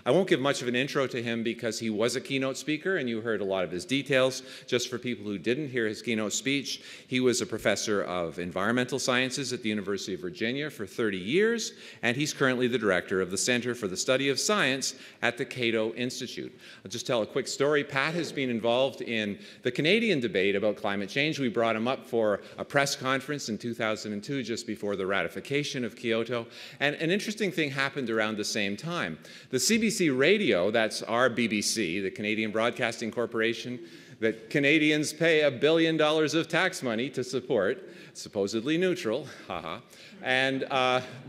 I won't give much of an intro to him because he was a keynote speaker and you heard a lot of his details. Just for people who didn't hear his keynote speech, he was a professor of environmental sciences at the University of Virginia for 30 years, and he's currently the director of the Center for the Study of Science at the Cato Institute. I'll just tell a quick story. Pat has been involved in the Canadian debate about climate change. We brought him up for a press conference in 2002, just before the ratification of Kyoto. And an interesting thing happened around the same time. The CBC radio, that's our BBC, the Canadian Broadcasting Corporation, that Canadians pay $1 billion of tax money to support, supposedly neutral, haha. And,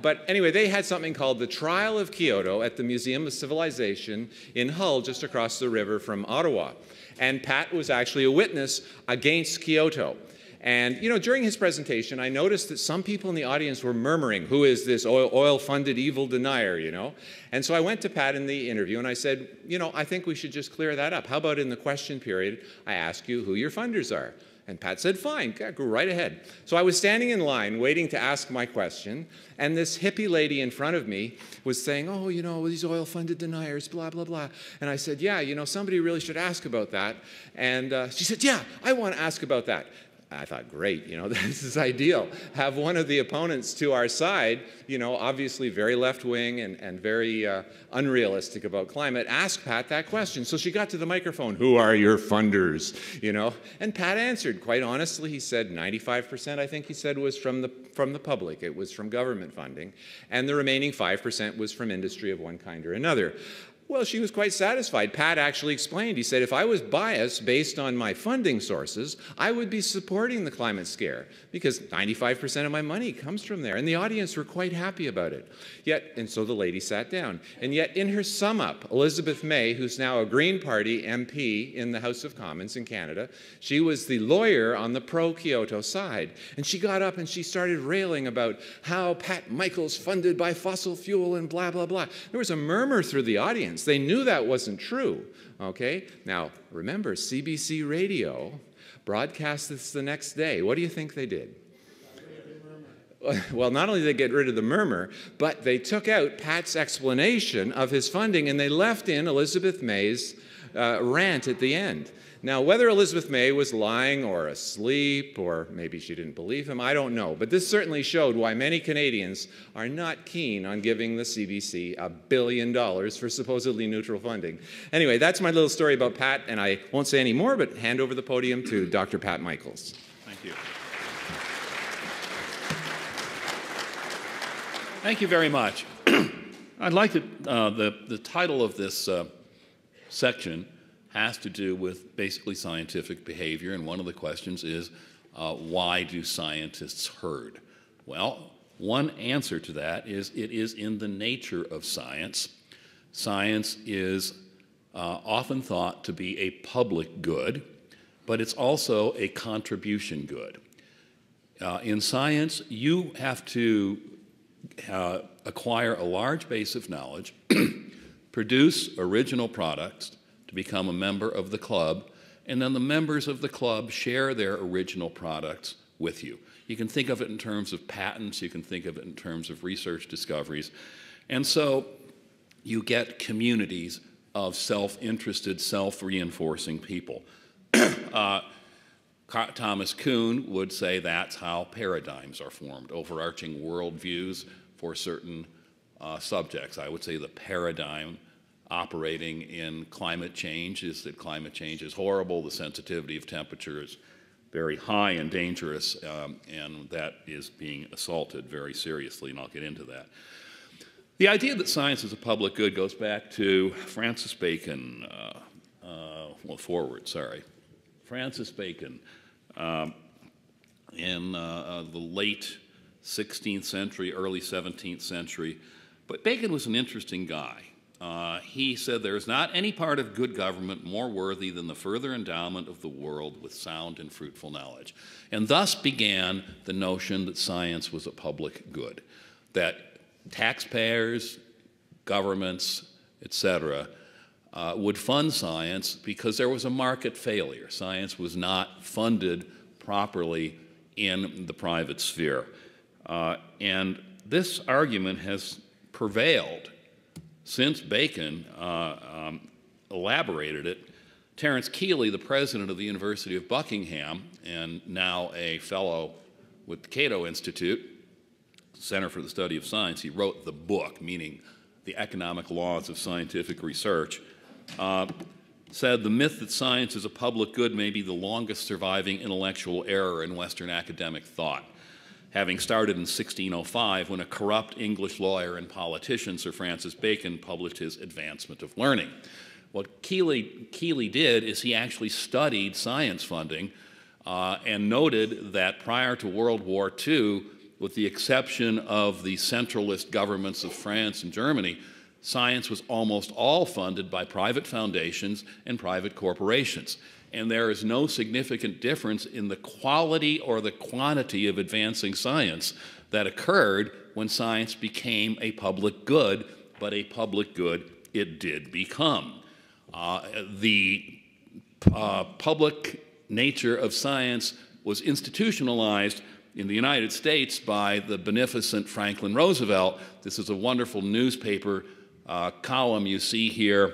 but anyway, they had something called the Trial of Kyoto at the Museum of Civilization in Hull, just across the river from Ottawa. And Pat was actually a witness against Kyoto. And, you know, during his presentation, I noticed that some people in the audience were murmuring, who is this oil-funded evil denier, you know? And so I went to Pat in the interview and I said, you know, I think we should just clear that up. How about in the question period, I ask you who your funders are? And Pat said, fine, go right ahead. So I was standing in line waiting to ask my question, and this hippie lady in front of me was saying, oh, you know, these oil-funded deniers, blah, blah, blah. And I said, yeah, you know, somebody really should ask about that. And she said, yeah, I want to ask about that. I thought, great, you know, this is ideal. Have one of the opponents to our side, you know, obviously very left-wing and very unrealistic about climate, ask Pat that question. So she got to the microphone, who are your funders, you know? And Pat answered, quite honestly, he said 95%, I think he said, was from the public. It was from government funding. And the remaining 5% was from industry of one kind or another. Well, she was quite satisfied. Pat actually explained. He said, if I was biased based on my funding sources, I would be supporting the climate scare because 95% of my money comes from there. And the audience were quite happy about it. And so the lady sat down. And yet in her sum up, Elizabeth May, who's now a Green Party MP in the House of Commons in Canada, she was the lawyer on the pro-Kyoto side. And she got up and she started railing about how Pat Michael's funded by fossil fuel and blah, blah, blah. There was a murmur through the audience. They knew that wasn't true, okay? Now, remember, CBC Radio broadcast this the next day. What do you think they did? Well, not only did they get rid of the murmur, but they took out Pat's explanation of his funding, and they left in Elizabeth May's rant at the end. Now, whether Elizabeth May was lying or asleep, or maybe she didn't believe him, I don't know. But this certainly showed why many Canadians are not keen on giving the CBC $1 billion for supposedly neutral funding. Anyway, that's my little story about Pat, and I won't say any more, but hand over the podium to Dr. Pat Michaels. Thank you. Thank you very much. I'd like to, the title of this section has to do with basically scientific behavior, and one of the questions is, why do scientists herd? Well, one answer to that is it is in the nature of science. Science is often thought to be a public good, but it's also a contribution good. In science, you have to acquire a large base of knowledge, produce original products, to become a member of the club, and then the members of the club share their original products with you. You can think of it in terms of patents, you can think of it in terms of research discoveries, and so you get communities of self-interested, self-reinforcing people. Thomas Kuhn would say that's how paradigms are formed, overarching worldviews for certain subjects. I would say the paradigm operating in climate change is that climate change is horrible, the sensitivity of temperature is very high and dangerous, and that is being assaulted very seriously, and I'll get into that. The idea that science is a public good goes back to Francis Bacon, Francis Bacon in the late 16th century, early 17th century. But Bacon was an interesting guy. He said, there is not any part of good government more worthy than the further endowment of the world with sound and fruitful knowledge. And thus began the notion that science was a public good, that taxpayers, governments, etc., would fund science because there was a market failure. Science was not funded properly in the private sphere. And this argument has prevailed since Bacon elaborated it. Terence Keeley, the president of the University of Buckingham and now a fellow with the Cato Institute, Center for the Study of Science, he wrote the book, meaning The Economic Laws of Scientific Research, said the myth that science is a public good may be the longest surviving intellectual error in Western academic thought, having started in 1605 when a corrupt English lawyer and politician, Sir Francis Bacon, published his Advancement of Learning. What Keeley did is he actually studied science funding and noted that prior to World War II, with the exception of the centralist governments of France and Germany, science was almost all funded by private foundations and private corporations. And there is no significant difference in the quality or the quantity of advancing science that occurred when science became a public good, but a public good it did become. The public nature of science was institutionalized in the United States by the beneficent Franklin Roosevelt. This is a wonderful newspaper column you see here.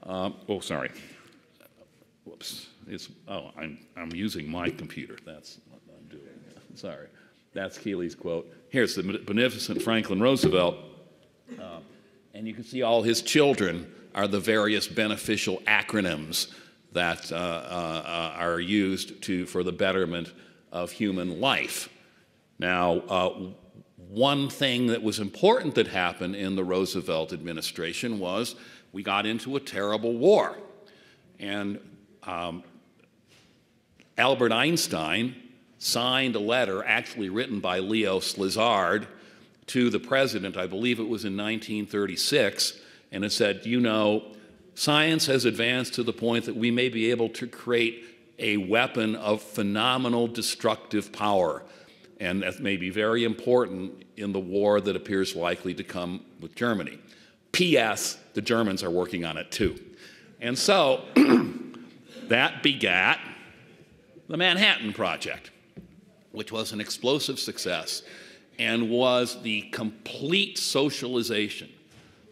Oh, sorry. Whoops. I'm using my computer. That's what I'm doing. Sorry. That's Keeley's quote. Here's the beneficent Franklin Roosevelt. And you can see all his children are the various beneficial acronyms that are used for the betterment of human life. Now, one thing that was important that happened in the Roosevelt administration was we got into a terrible war. And Albert Einstein signed a letter actually written by Leo Szilard to the president, I believe it was in 1936, and it said, you know, science has advanced to the point that we may be able to create a weapon of phenomenal destructive power, and that may be very important in the war that appears likely to come with Germany. P.S. The Germans are working on it too. And so that begat the Manhattan Project, which was an explosive success and was the complete socialization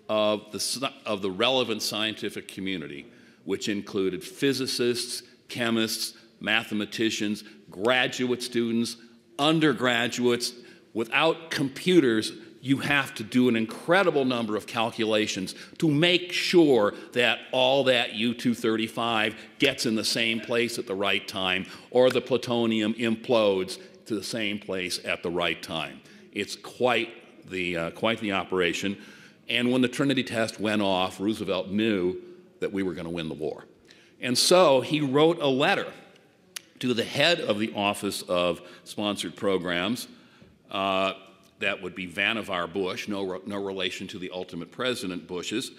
of the relevant scientific community, which included physicists, chemists, mathematicians, graduate students, undergraduates. Without computers, you have to do an incredible number of calculations to make sure that all that U-235 gets in the same place at the right time, or the plutonium implodes to the same place at the right time. It's quite the operation. And when the Trinity test went off, Roosevelt knew that we were going to win the war. And so he wrote a letter to the head of the Office of Sponsored Programs, that would be Vannevar Bush, no relation to the ultimate President Bush's.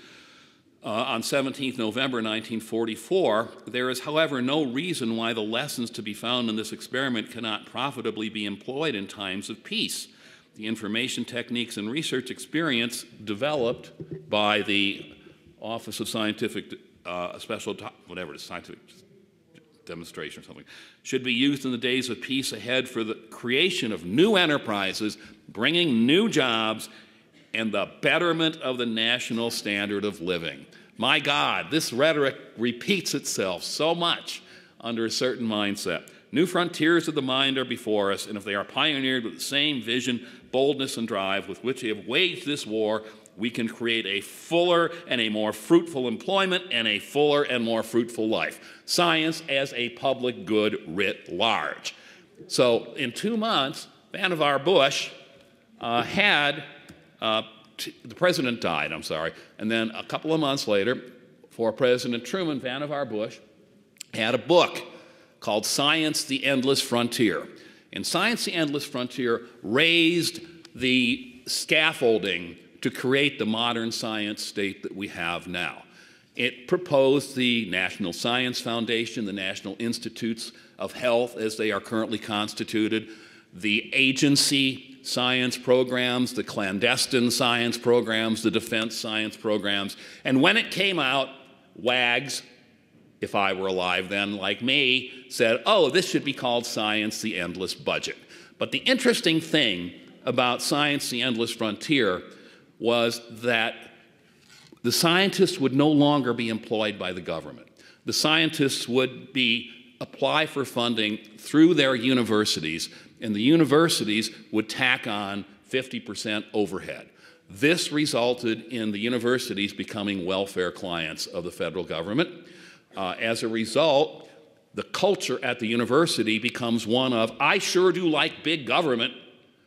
On 17th November 1944, there is, however, no reason why the lessons to be found in this experiment cannot profitably be employed in times of peace. The information techniques and research experience developed by the Office of Scientific Scientific Demonstration or something, should be used in the days of peace ahead for the creation of new enterprises, bringing new jobs, and the betterment of the national standard of living. My God, this rhetoric repeats itself so much under a certain mindset. New frontiers of the mind are before us, and if they are pioneered with the same vision, boldness, and drive with which they have waged this war, we can create a fuller and a more fruitful employment and a fuller and more fruitful life. Science as a public good writ large. So in 2 months, Vannevar Bush the president died, I'm sorry, and then a couple of months later, for President Truman, Vannevar Bush had a book called Science, the Endless Frontier. And Science, the Endless Frontier raised the scaffolding to create the modern science state that we have now. It proposed the National Science Foundation, the National Institutes of Health as they are currently constituted, the agency science programs, the clandestine science programs, the defense science programs. And when it came out, WAGs, if I were alive then, like me, said, oh, this should be called Science, the Endless Budget. But the interesting thing about Science, the Endless Frontier was that the scientists would no longer be employed by the government. The scientists would apply for funding through their universities, and the universities would tack on 50% overhead. This resulted in the universities becoming welfare clients of the federal government. As a result, the culture at the university becomes one of, I sure do like big government,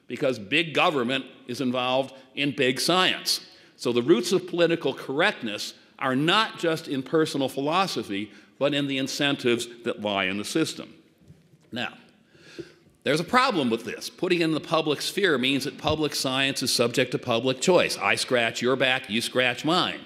because big government is involved in big science. So the roots of political correctness are not just in personal philosophy, but in the incentives that lie in the system. Now, there's a problem with this. Putting it in the public sphere means that public science is subject to public choice. I scratch your back, you scratch mine.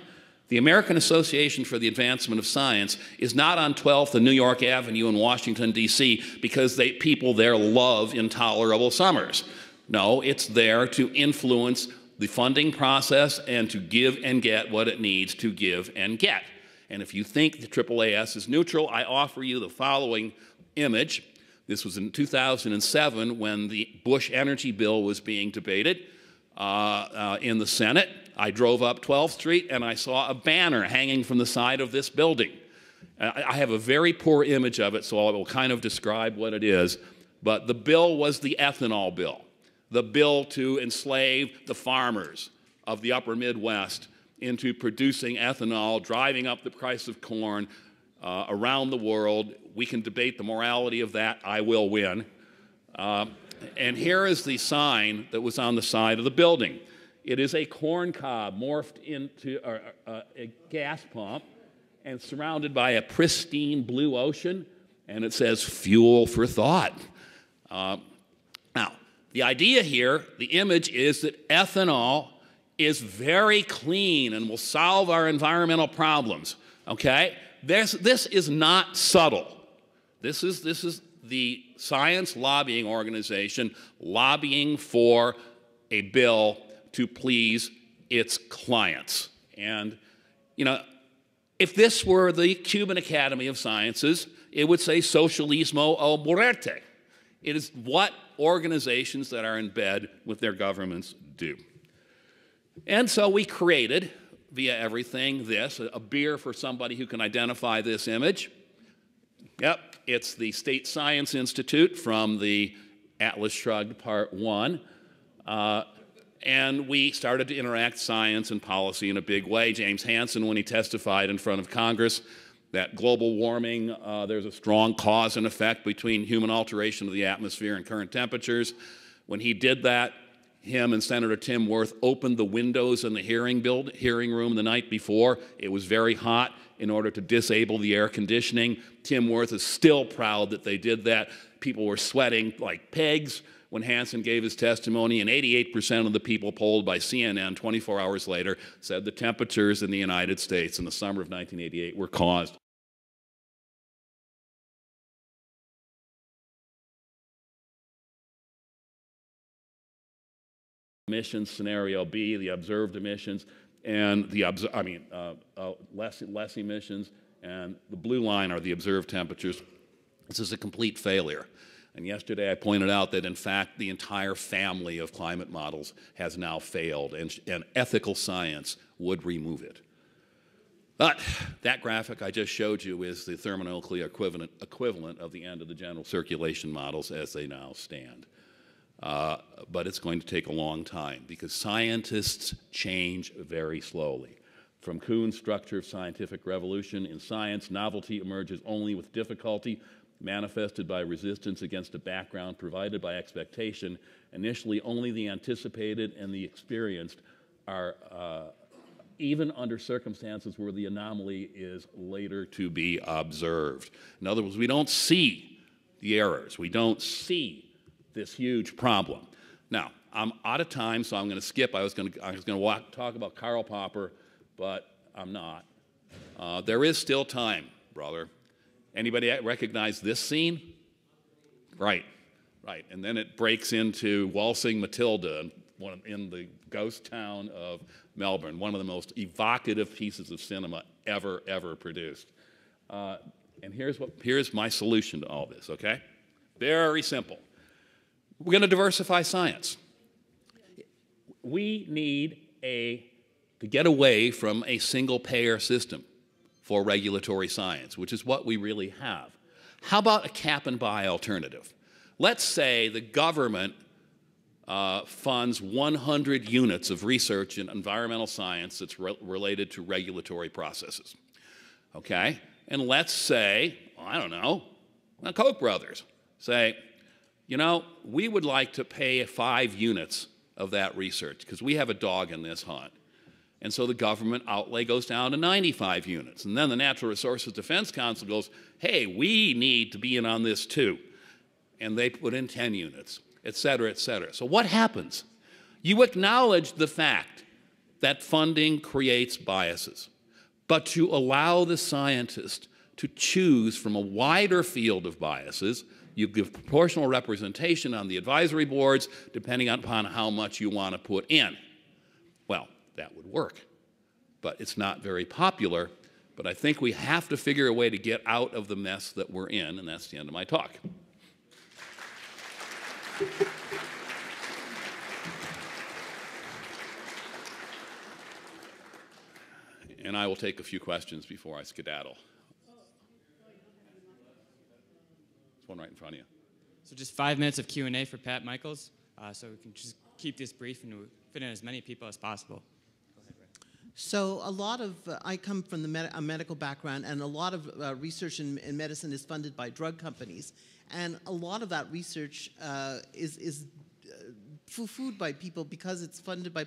The American Association for the Advancement of Science is not on 12th and New York Avenue in Washington, D.C. because people there love intolerable summers. No, it's there to influence the funding process and to give and get what it needs to give and get. And if you think the AAAS is neutral, I offer you the following image. This was in 2007 when the Bush energy bill was being debated in the Senate. I drove up 12th Street and I saw a banner hanging from the side of this building. I have a very poor image of it, so I will kind of describe what it is. But the bill was the ethanol bill, the bill to enslave the farmers of the upper Midwest into producing ethanol, driving up the price of corn around the world. We can debate the morality of that. I will win. And here is the sign that was on the side of the building. It is a corn cob morphed into a gas pump and surrounded by a pristine blue ocean, and it says fuel for thought. Now, the idea here, the image is that ethanol is very clean and will solve our environmental problems, okay? This is not subtle. This is the science lobbying organization lobbying for a bill to please its clients. And, you know, if this were the Cuban Academy of Sciences, it would say socialismo o muerte. It is what organizations that are in bed with their governments do. And so we created, via everything, a beer for somebody who can identify this image. Yep, it's the State Science Institute from the Atlas Shrugged Part 1. And we started to interact science and policy in a big way. James Hansen, when he testified in front of Congress, that global warming, there's a strong cause and effect between human alteration of the atmosphere and current temperatures. When he did that, him and Senator Tim Wirth opened the windows in the hearing room the night before. It was very hot in order to disable the air conditioning. Tim Wirth is still proud that they did that. People were sweating like pigs when Hansen gave his testimony, and 88% of the people polled by CNN 24 hours later said the temperatures in the United States in the summer of 1988 were caused emissions, scenario B, the observed emissions, and less emissions, and the blue line are the observed temperatures. This is a complete failure. And yesterday I pointed out that, in fact, the entire family of climate models has now failed, and ethical science would remove it. But that graphic I just showed you is the thermonuclear equivalent of the end of the general circulation models as they now stand. But it's going to take a long time because scientists change very slowly. From Kuhn's structure of scientific revolution in science, novelty emerges only with difficulty, manifested by resistance against a background provided by expectation. Initially, only the anticipated and the experienced are, even under circumstances where the anomaly is later to be observed. In other words, we don't see the errors. We don't see this huge problem. Now, I'm out of time, so I'm going to skip. I was going to talk about Karl Popper, but I'm not. There is still time, brother. Anybody recognize this scene? Right. And then it breaks into Waltzing Matilda in the ghost town of Melbourne, one of the most evocative pieces of cinema ever produced. And here's my solution to all this, okay? Very simple. We're going to diversify science. We need a to get away from a single-payer system for regulatory science, which is what we really have. How about a cap-and-buy alternative? Let's say the government funds 100 units of research in environmental science that's related to regulatory processes, okay? And let's say, I don't know, the Koch brothers say, you know, we would like to pay 5 units of that research because we have a dog in this hunt. And so the government outlay goes down to 95 units. And then the Natural Resources Defense Council goes, hey, we need to be in on this too. And they put in 10 units, et cetera, et cetera. So what happens? You acknowledge the fact that funding creates biases, but you allow the scientist to choose from a wider field of biases. You give proportional representation on the advisory boards depending upon how much you want to put in. Well, that would work, but it's not very popular. But I think we have to figure a way to get out of the mess that we're in, and that's the end of my talk. And I will take a few questions before I skedaddle. There's one right in front of you. So just 5 minutes of Q&A for Pat Michaels, so we can just keep this brief and fit in as many people as possible. So a lot of, I come from a medical background, and a lot of research in medicine is funded by drug companies. And a lot of that research is foo-fooed by people because it's funded by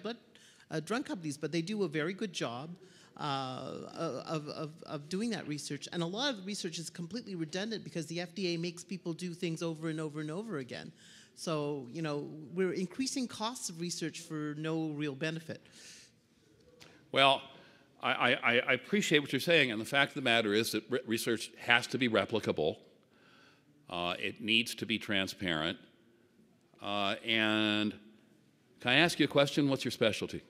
drug companies, but they do a very good job of doing that research. And a lot of the research is completely redundant because the FDA makes people do things over and over and over again. So, you know, we're increasing costs of research for no real benefit. Well, I appreciate what you're saying, and the fact of the matter is that research has to be replicable. It needs to be transparent. And can I ask you a question? What's your specialty?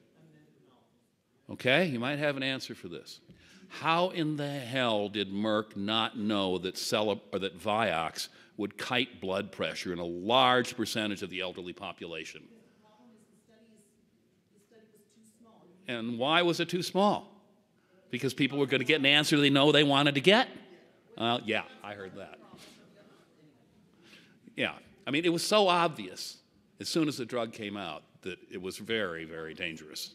Okay, you might have an answer for this. How in the hell did Merck not know that that Vioxx would kite blood pressure in a large percentage of the elderly population? And why was it too small? Because people were going to get an answer they know they wanted to get? Yeah, I heard that. Yeah, I mean, it was so obvious as soon as the drug came out that it was very, very dangerous.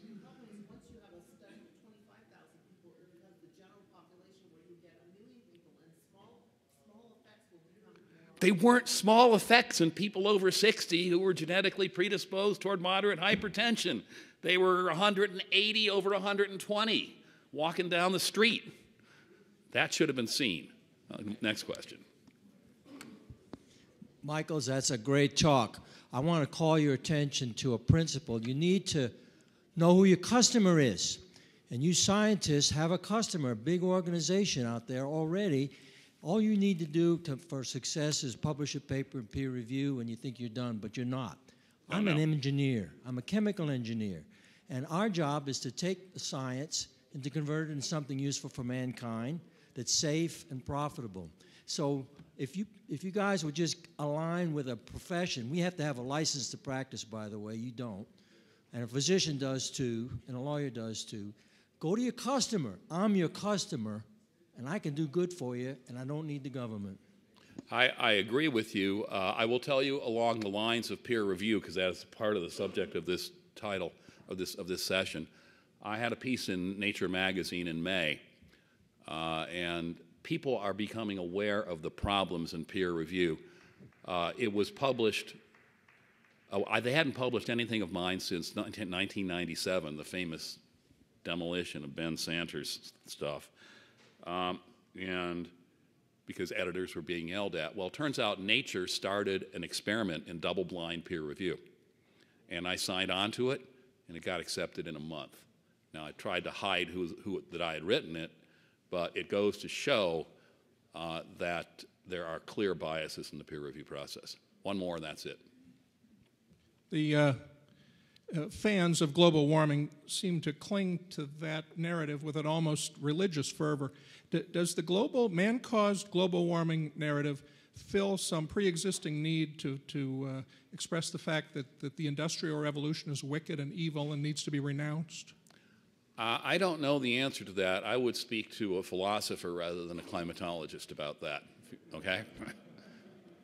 They weren't small effects in people over 60 who were genetically predisposed toward moderate hypertension. They were 180 over 120 walking down the street. That should have been seen. Next question. Michaels, that's a great talk. I want to call your attention to a principle. You need to know who your customer is. And you scientists have a customer, a big organization out there already. All you need to do for success is publish a paper in peer review and you think you're done, but you're not. I'm an engineer. I'm a chemical engineer. And our job is to take the science and to convert it into something useful for mankind that's safe and profitable. So if you guys would just align with a profession, we have to have a license to practice, by the way, you don't. And a physician does too, and a lawyer does too. Go to your customer. I'm your customer, and I can do good for you, and I don't need the government. I agree with you. I will tell you along the lines of peer review, because that is part of the subject of this title, of this session. I had a piece in Nature magazine in May, and people are becoming aware of the problems in peer review. It was published, they hadn't published anything of mine since 1997, the famous demolition of Ben Santer's stuff. And because editors were being yelled at. Well, it turns out Nature started an experiment in double-blind peer review. And I signed on to it, and it got accepted in a month. Now, I tried to hide that I had written it, but it goes to show that there are clear biases in the peer review process. One more, and that's it. The fans of global warming seem to cling to that narrative with an almost religious fervor. Does the man-caused global warming narrative fill some pre-existing need to express the fact that the Industrial Revolution is wicked and evil and needs to be renounced? I don't know the answer to that. I would speak to a philosopher rather than a climatologist about that, okay?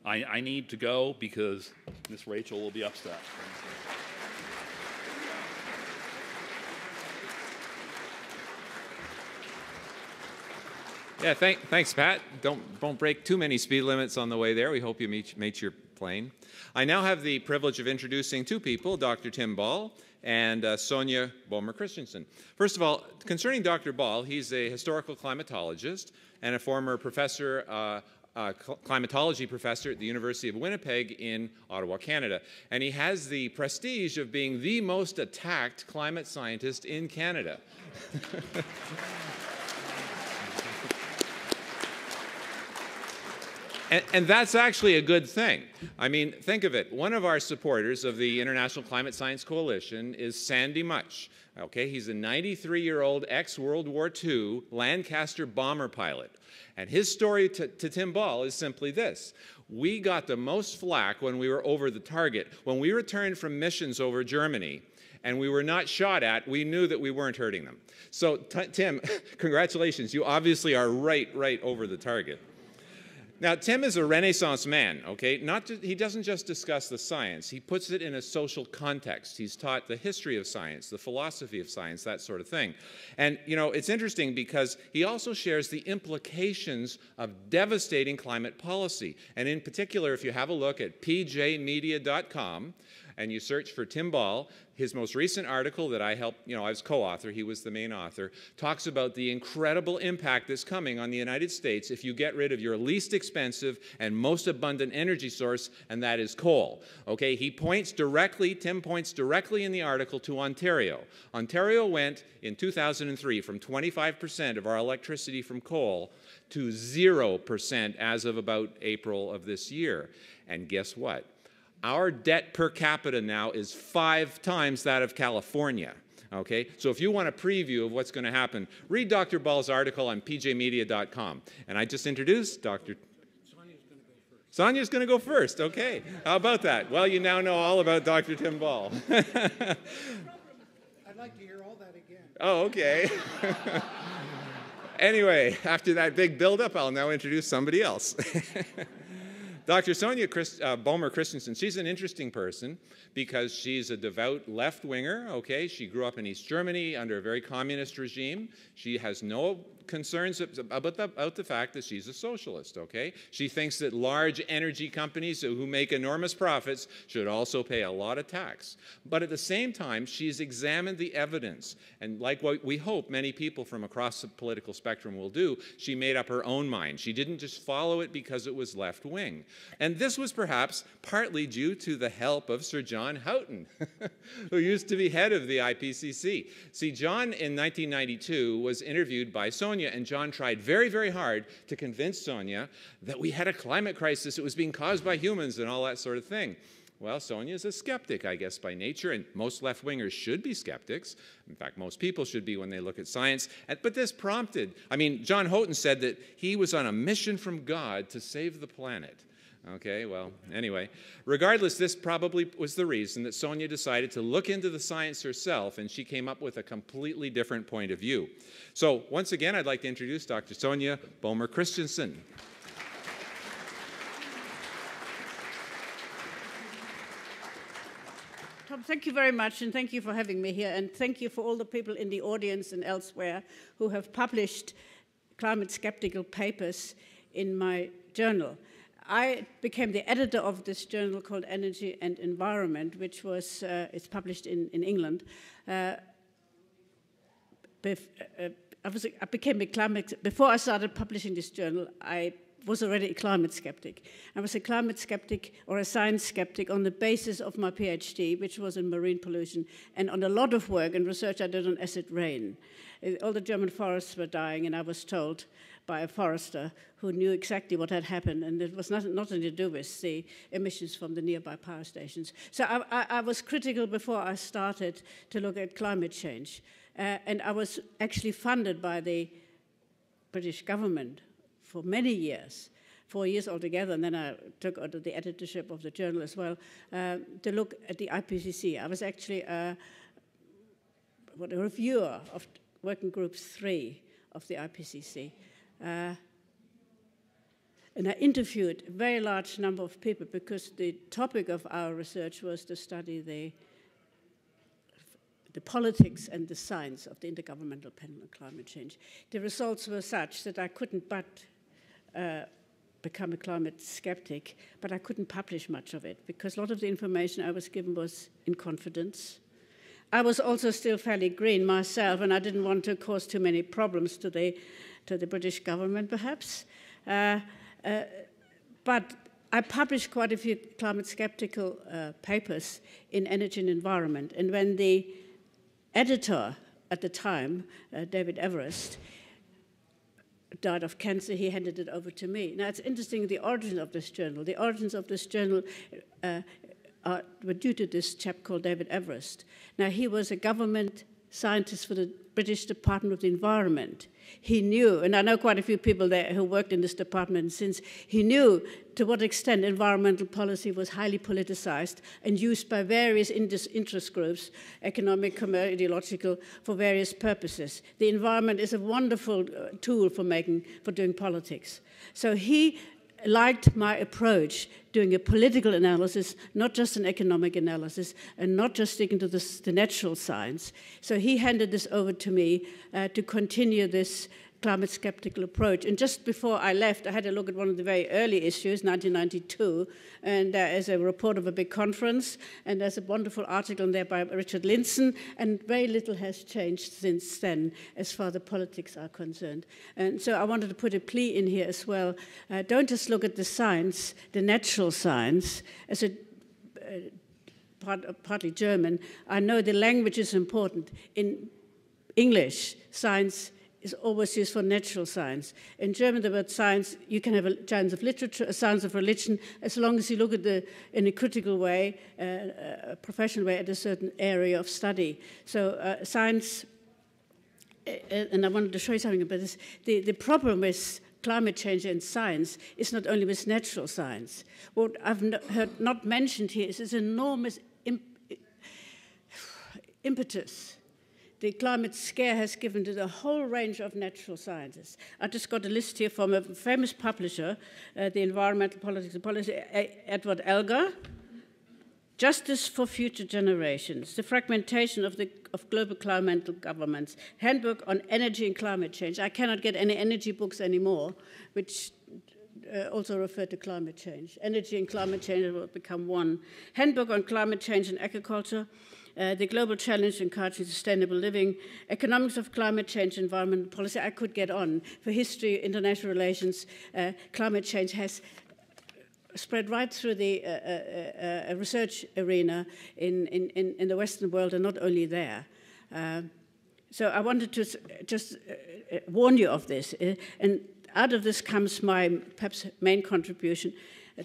I need to go because Miss Rachel will be upset. Yeah, thanks, Pat. Don't break too many speed limits on the way there. We hope you meet your plane. I now have the privilege of introducing two people, Dr. Tim Ball and Sonia Boehmer-Christensen. First of all, concerning Dr. Ball, he's a historical climatologist and a former professor, climatology professor at the University of Winnipeg in Ottawa, Canada. And he has the prestige of being the most attacked climate scientist in Canada. And that's actually a good thing. I mean, think of it. One of our supporters of the International Climate Science Coalition is Sandy Much. Okay, he's a 93-year-old ex-World War II Lancaster bomber pilot. And his story to Tim Ball is simply this. We got the most flack when we were over the target. When we returned from missions over Germany, and we were not shot at, we knew that we weren't hurting them. So, Tim, congratulations. You obviously are right over the target. Now, Tim is a Renaissance man, okay? He doesn't just discuss the science. He puts it in a social context. He's taught the history of science, the philosophy of science, that sort of thing. And, you know, it's interesting because he also shares the implications of devastating climate policy. And in particular, if you have a look at pjmedia.com, and you search for Tim Ball, his most recent article that I helped, I was co-author, he was the main author, talks about the incredible impact that's coming on the United States if you get rid of your least expensive and most abundant energy source, and that is coal. Okay, Tim points directly in the article to Ontario. Ontario went in 2003 from 25% of our electricity from coal to 0% as of about April of this year. And guess what? Our debt per capita now is 5 times that of California. Okay? So if you want a preview of what's going to happen, read Dr. Ball's article on pjmedia.com. And I just introduced Dr. Sonia's going to go first. Okay. How about that? Well, you now know all about Dr. Tim Ball. I'd like to hear all that again. Oh, okay. Anyway, after that big build-up, I'll now introduce somebody else. Dr. Sonia Boehmer-Christensen, she's an interesting person because she's a devout left-winger, okay? She grew up in East Germany under a very communist regime. She has no concerns about the fact that she's a socialist, okay? She thinks that large energy companies who make enormous profits should also pay a lot of tax. But at the same time, she's examined the evidence. And like what we hope many people from across the political spectrum will do, she made up her own mind. She didn't just follow it because it was left-wing. And this was perhaps partly due to the help of Sir John Houghton, who used to be head of the IPCC. See, John in 1992 was interviewed by Sonia, and John tried very, very hard to convince Sonia that we had a climate crisis. It was being caused by humans and all that sort of thing. Well, Sonia's a skeptic, I guess, by nature, and most left-wingers should be skeptics. In fact, most people should be when they look at science. But this prompted, John Houghton said that he was on a mission from God to save the planet. Okay, well, anyway, regardless, this probably was the reason that Sonia decided to look into the science herself, and she came up with a completely different point of view. So, once again, I'd like to introduce Dr. Sonia Boehmer-Christensen. Tom, thank you very much, and thank you for having me here, and thank you for all the people in the audience and elsewhere who have published climate-skeptical papers in my journal. I became the editor of this journal called Energy and Environment, which was it's published in England. I became a climate. Before I started publishing this journal, I was already a climate skeptic. I was a climate skeptic or a science skeptic on the basis of my PhD, which was in marine pollution, and on a lot of work and research I did on acid rain. All the German forests were dying, and I was told by a forester who knew exactly what had happened, and it was nothing to do with the emissions from the nearby power stations. So I was critical before I started to look at climate change. And I was actually funded by the British government for many years, 4 years altogether, and then I took over the editorship of the journal as well, to look at the IPCC. I was actually a reviewer Working Group 3 of the IPCC. And I interviewed a very large number of people because the topic of our research was to study the politics and the science of the Intergovernmental Panel on Climate Change. The results were such that I couldn't but become a climate skeptic, but I couldn't publish much of it because a lot of the information I was given was in confidence. I was also still fairly green myself, and I didn't want to cause too many problems to the British government, perhaps. But I published quite a few climate skeptical papers in Energy and Environment, and when the editor at the time, David Everest, died of cancer, he handed it over to me. Now, it's interesting, the origins of this journal. The origins of this journal were due to this chap called David Everest. Now, he was a government scientist for the British Department of the Environment. He knew, and I know quite a few people there who worked in this department since, he knew to what extent environmental policy was highly politicized and used by various interest groups, economic, commercial, ideological, for various purposes. The environment is a wonderful tool for doing politics. So he liked my approach, doing a political analysis, not just an economic analysis, and not just sticking to the natural science. So he handed this over to me to continue this climate skeptical approach. And just before I left, I had a look at one of the very early issues, 1992, and there is a report of a big conference, and there's a wonderful article in there by Richard Linson, and very little has changed since then as far as the politics are concerned. And so I wanted to put a plea in here as well. Don't just look at the science, the natural science, as a partly German. I know the language is important. In English, science is always used for natural science. In German, the word science, you can have a science of literature, a science of religion, as long as you look at in a critical way, a professional way, at a certain area of study. So science, and I wanted to show you something about this, the problem with climate change and science is not only with natural science. What I've heard not mentioned here is this enormous impetus the climate scare has given to the whole range of natural sciences. I just got a list here from a famous publisher, the Environmental Politics and Policy, Edward Elgar. Justice for Future Generations, the fragmentation of global climate governments, Handbook on Energy and Climate Change. I cannot get any energy books anymore, which also refer to climate change. Energy and climate change will become one. Handbook on Climate Change and Agriculture, the Global Challenge in Encouraging Sustainable Living, Economics of Climate Change, Environmental Policy. I could get on. For history, international relations, climate change has spread right through the research arena in the Western world, and not only there. So I wanted to just warn you of this. And out of this comes my perhaps main contribution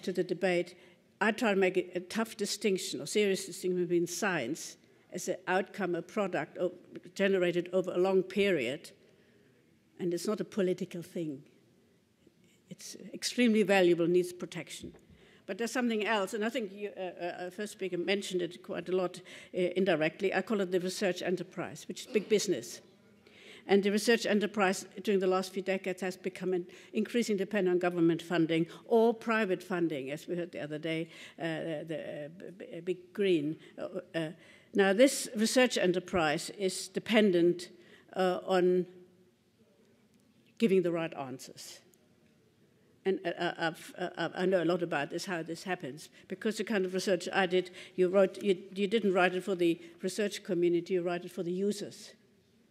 to the debate. I try to make a tough distinction, or serious distinction between science as an outcome, a product generated over a long period, and it's not a political thing. It's extremely valuable, needs protection. But there's something else, and I think our first speaker mentioned it quite a lot indirectly. I call it the research enterprise, which is big business. And the research enterprise during the last few decades has become an increasingly dependent on government funding or private funding, as we heard the other day, the big green. Now, this research enterprise is dependent on giving the right answers. And I know a lot about this, how this happens, because the kind of research I did, you didn't write it for the research community, you write it for the users.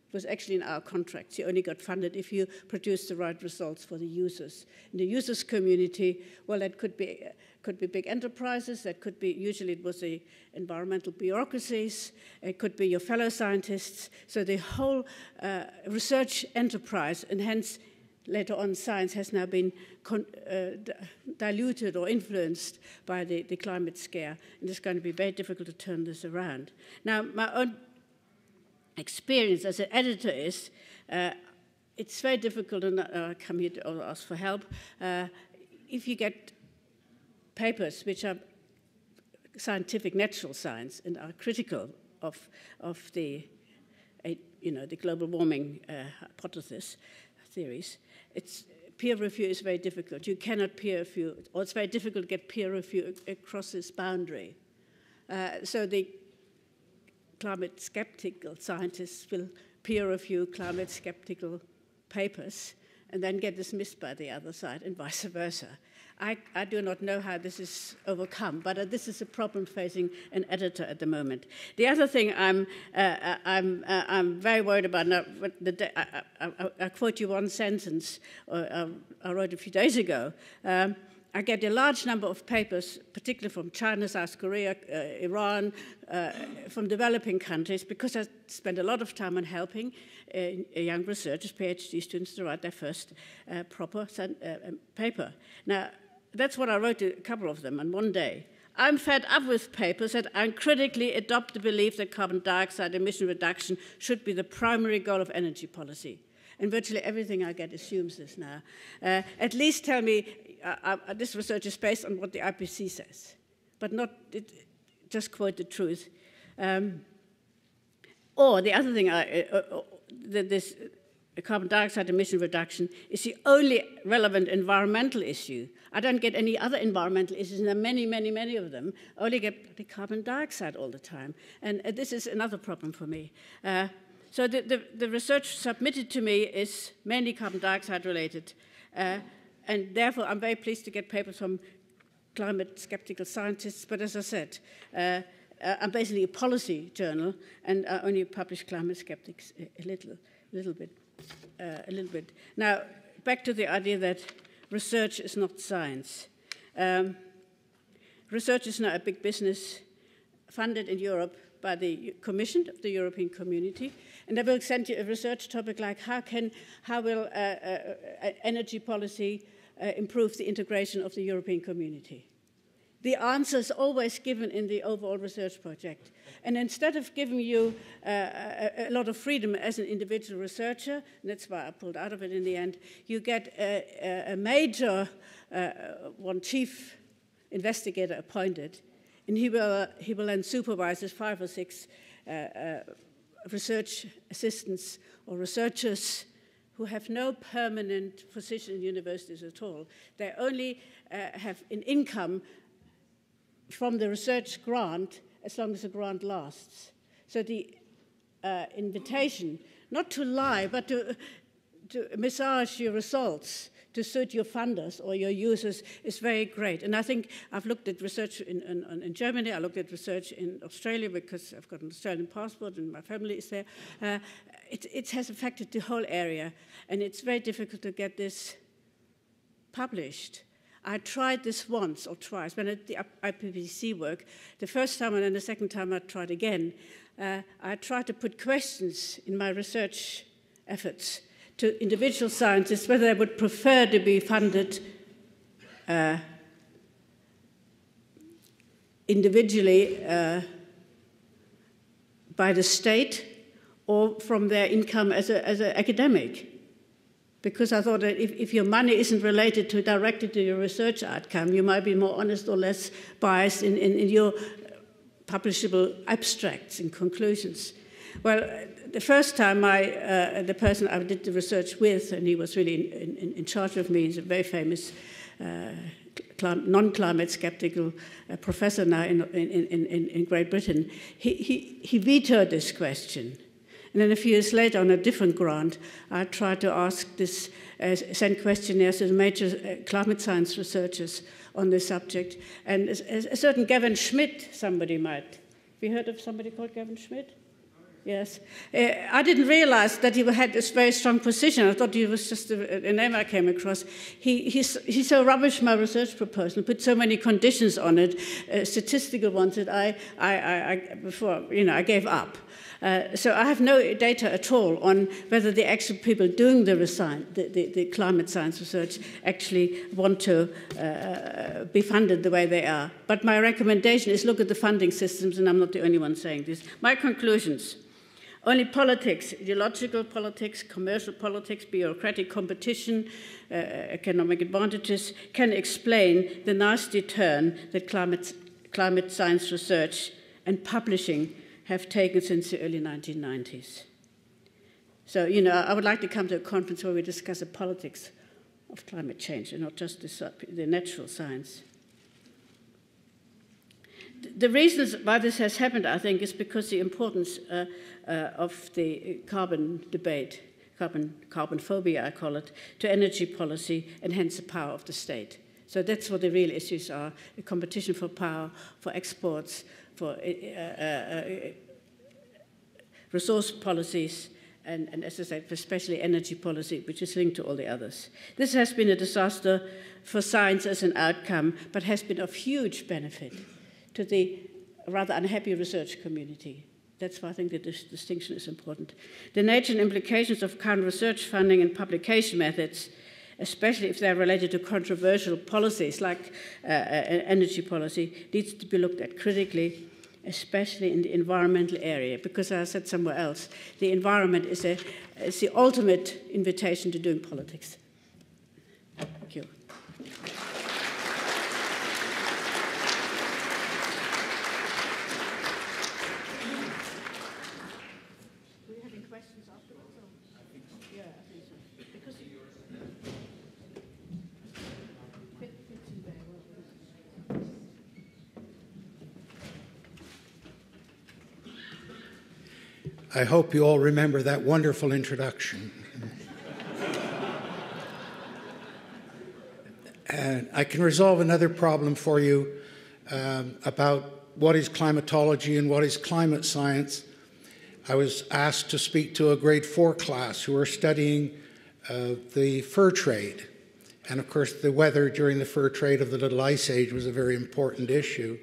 It was actually in our contracts. You only got funded if you produced the right results for the users. In the users community, well, that could be big enterprises, that could be, usually it was the environmental bureaucracies, it could be your fellow scientists. So the whole research enterprise, and hence later on science, has now been diluted or influenced by the climate scare, and it's going to be very difficult to turn this around. Now, my own experience as an editor is, it's very difficult, and I come here to ask for help. If you get papers which are scientific natural science and are critical of the the global warming hypothesis theories, peer review is very difficult. You cannot peer review, or it's very difficult to get peer review across this boundary. So the climate skeptical scientists will peer review climate skeptical papers and then get dismissed by the other side, and vice versa. I do not know how this is overcome, but this is a problem facing an editor at the moment. The other thing I'm very worried about now. I quote you one sentence I wrote a few days ago. I get a large number of papers, particularly from China, South Korea, Iran, from developing countries, because I spend a lot of time on helping young researchers, PhD students, to write their first proper paper. Now, that's what I wrote, a couple of them, in one day. I'm fed up with papers that uncritically adopt the belief that carbon dioxide emission reduction should be the primary goal of energy policy. And virtually everything I get assumes this now. At least tell me this research is based on what the IPCC says, but not just quote the truth. Or the other thing, this carbon dioxide emission reduction is the only relevant environmental issue. I don't get any other environmental issues, and there are many, many, many of them. I only get the carbon dioxide all the time. And this is another problem for me. So the research submitted to me is mainly carbon dioxide related. And therefore, I'm very pleased to get papers from climate skeptical scientists. But as I said, I'm basically a policy journal, and I only publish climate skeptics a little bit. Now, back to the idea that research is not science. Research is now a big business funded in Europe by the Commission of the European Community, and I will send you a research topic like how will energy policy improve the integration of the European community. The answer is always given in the overall research project. And instead of giving you a lot of freedom as an individual researcher, and that's why I pulled out of it in the end, you get a major, one chief investigator appointed, and he will then supervise his 5 or 6 research assistants or researchers who have no permanent position in universities at all. They only have an income from the research grant as long as the grant lasts. So the invitation, not to lie, but to massage your results to suit your funders or your users is very great. And I think I've looked at research in Germany, I looked at research in Australia because I've got an Australian passport and my family is there. It has affected the whole area, and it's very difficult to get this published. I tried this once or twice when I did the IPCC work. The first time and then the second time I tried again. I tried to put questions in my research efforts to individual scientists whether they would prefer to be funded individually by the state or from their income as an academic. Because I thought that if your money isn't related directly to your research outcome, you might be more honest or less biased in your publishable abstracts and conclusions. Well, the first time the person I did the research with, and he was really in charge of me, he's a very famous non-climate skeptical professor now in Great Britain, he vetoed this question. And then a few years later, on a different grant, I tried to ask this, send questionnaires to the major climate science researchers on this subject. And a certain Gavin Schmidt, somebody might. Have you heard of somebody called Gavin Schmidt? Yes. I didn't realize that he had this very strong position. I thought he was just a name I came across. He so rubbished my research proposal, put so many conditions on it, statistical ones, that I gave up. So I have no data at all on whether the actual people doing the climate science research actually want to be funded the way they are. But my recommendation is look at the funding systems, and I'm not the only one saying this. My conclusions: only politics, ideological politics, commercial politics, bureaucratic competition, economic advantages can explain the nasty turn that climate science research and publishing have taken since the early 1990s. So, you know, I would like to come to a conference where we discuss the politics of climate change and not just the natural science. The reasons why this has happened, I think, is because the importance of the carbon debate, carbon phobia, I call it, to energy policy and hence the power of the state. So that's what the real issues are: the competition for power, for exports, for resource policies, and as I said, especially energy policy, which is linked to all the others. This has been a disaster for science as an outcome, but has been of huge benefit to the rather unhappy research community. That's why I think the distinction is important. The nature and implications of current research funding and publication methods, especially if they're related to controversial policies like energy policy, needs to be looked at critically, especially in the environmental area, because as I said somewhere else, the environment is the ultimate invitation to doing politics. Thank you. I hope you all remember that wonderful introduction. And I can resolve another problem for you about what is climatology and what is climate science. I was asked to speak to a grade 4 class who are studying the fur trade. And of course, the weather during the fur trade of the Little Ice Age was a very important issue.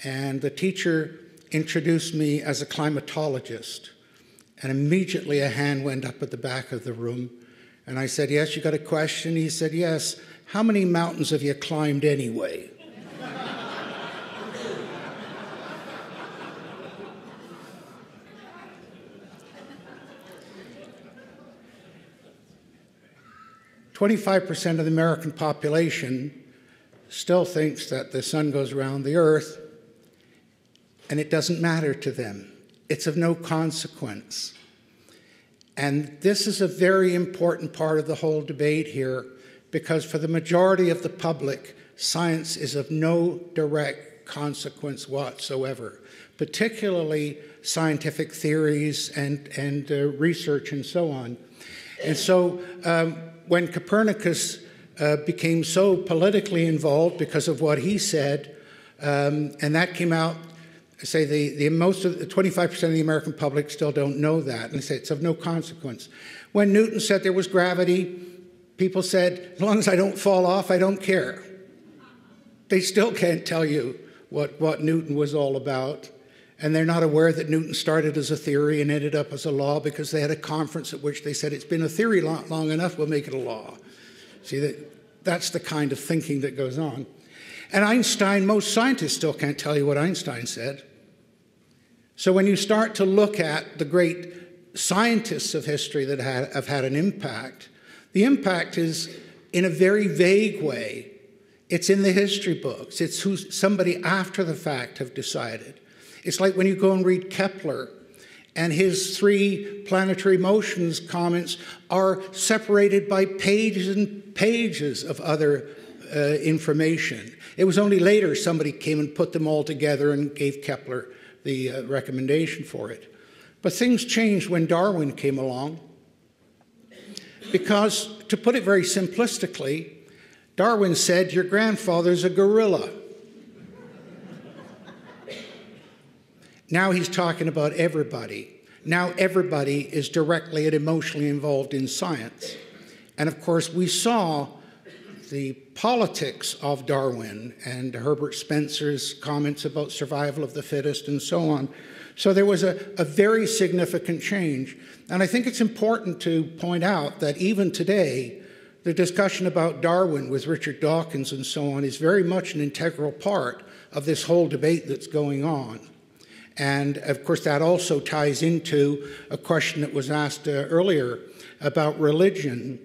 And the teacher introduced me as a climatologist. And immediately a hand went up at the back of the room. And I said, yes, you got a question? He said, yes. How many mountains have you climbed anyway? "25% of the American population still thinks that the sun goes around the earth, and it doesn't matter to them. It's of no consequence." And this is a very important part of the whole debate here, because for the majority of the public, science is of no direct consequence whatsoever, particularly scientific theories and research and so on. And so when Copernicus became so politically involved because of what he said, and that came out, say the most of the 25% of the American public still don't know that, and they say it's of no consequence. When Newton said there was gravity, people said, as long as I don't fall off, I don't care. They still can't tell you what Newton was all about, and they're not aware that Newton started as a theory and ended up as a law because they had a conference at which they said, it's been a theory long enough, we'll make it a law. See, that's the kind of thinking that goes on. And Einstein, most scientists still can't tell you what Einstein said. So when you start to look at the great scientists of history that have had an impact, the impact is in a very vague way. It's in the history books. It's who somebody after the fact have decided. It's like when you go and read Kepler, and his 3 planetary motions comments are separated by pages and pages of other information. It was only later somebody came and put them all together and gave Kepler the recommendation for it. But things changed when Darwin came along, because, to put it very simplistically, Darwin said, your grandfather's a gorilla. Now he's talking about everybody. Now everybody is directly and emotionally involved in science. And of course, we saw the politics of Darwin and Herbert Spencer's comments about survival of the fittest and so on. So there was a very significant change. And I think it's important to point out that even today, the discussion about Darwin with Richard Dawkins and so on is very much an integral part of this whole debate that's going on. And of course, that also ties into a question that was asked earlier about religion.